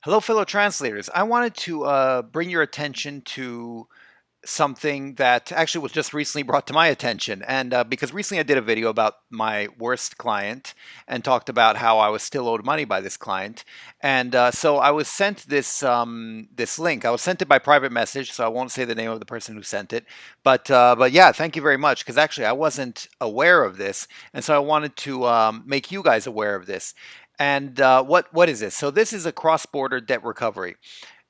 Hello, fellow translators. I wanted to bring your attention to something that actually was just recently brought to my attention. And because recently I did a video about my worst client and talked about how I was still owed money by this client. And so I was sent this link. I was sent it by private message, so I won't say the name of the person who sent it. But yeah, thank you very much, because actually I wasn't aware of this, and so I wanted to make you guys aware of this. And what is this? So this is a cross-border debt recovery.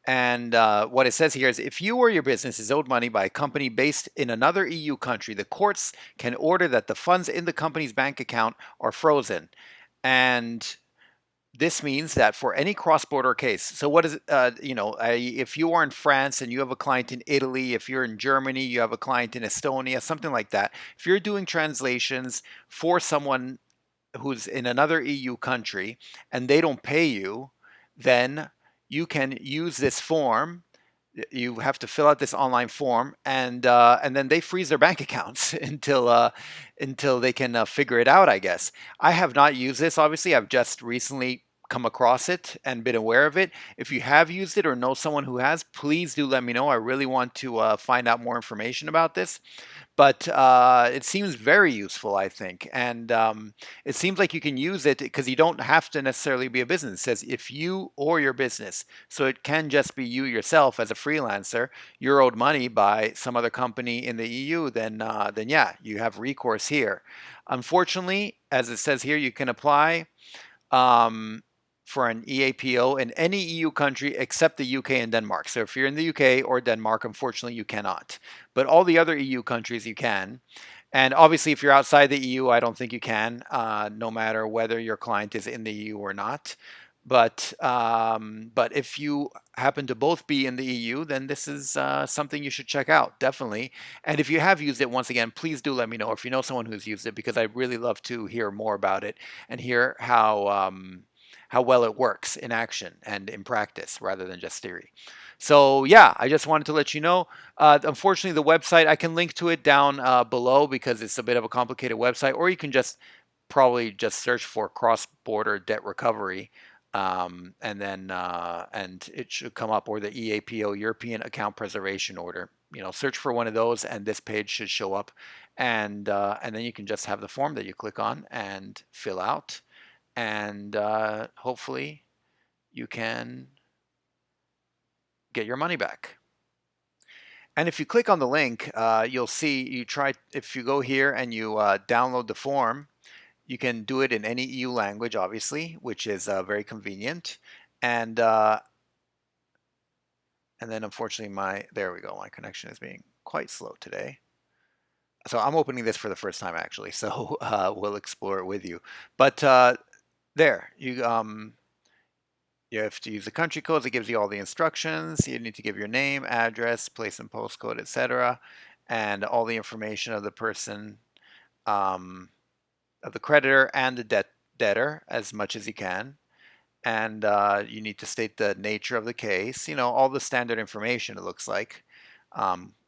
And what it says here is if you or your business is owed money by a company based in another EU country, the courts can order that the funds in the company's bank account are frozen. And this means that for any cross-border case, so what is it, if you are in France and you have a client in Italy, if you're in Germany, you have a client in Estonia, something like that. If you're doing translations for someone who's in another EU country and they don't pay you, then you can use this form. You have to fill out this online form, and then they freeze their bank accounts until they can figure it out. I guess I have not used this. Obviously, I've just recently come across it and been aware of it. If you have used it or know someone who has, please do let me know. I really want to find out more information about this. But it seems very useful, I think. And it seems like you can use it because you don't have to necessarily be a business. It says if you or your business. So it can just be you yourself as a freelancer. You're owed money by some other company in the EU, then yeah, you have recourse here. Unfortunately, as it says here, you can apply um, for an EAPO in any EU country except the UK and Denmark. So if you're in the UK or Denmark, unfortunately, you cannot. But all the other EU countries, you can. And obviously, if you're outside the EU, I don't think you can, no matter whether your client is in the EU or not. But if you happen to both be in the EU, then this is something you should check out, definitely. And if you have used it, once again, please do let me know if you know someone who's used it, because I'd really love to hear more about it and hear how well it works in action and in practice rather than just theory. So yeah, I just wanted to let you know. Unfortunately, the website, I can link to it down below because it's a bit of a complicated website, or you can just probably just search for cross-border debt recovery, and it should come up, or the EAPO, European Account Preservation Order. Search for one of those, and this page should show up, and then you can just have the form that you click on and fill out, and hopefully you can get your money back. And if you click on the link, you'll see if you go here and you download the form, you can do it in any EU language, obviously, which is very convenient. And then unfortunately there we go, my connection is being quite slow today. So I'm opening this for the first time actually, so we'll explore it with you. But there, you have to use the country codes. It gives you all the instructions. You need to give your name, address, place and postcode, etc., and all the information of the person, um, of the creditor and the debtor, as much as you can. And you need to state the nature of the case. All the standard information. It looks like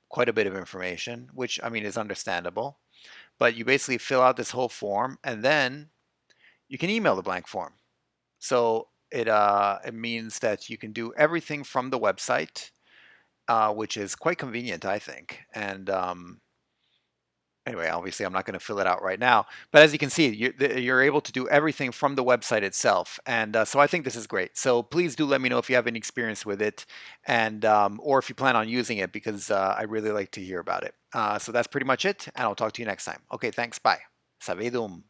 quite a bit of information, which I mean is understandable. But you basically fill out this whole form, and then you can email the blank form. So it means that you can do everything from the website, which is quite convenient, I think. And anyway, obviously, I'm not going to fill it out right now. But as you can see, you're able to do everything from the website itself. And so I think this is great. So please do let me know if you have any experience with it, and or if you plan on using it, because I really like to hear about it. So that's pretty much it, and I'll talk to you next time. Okay, thanks. Bye. Savedum.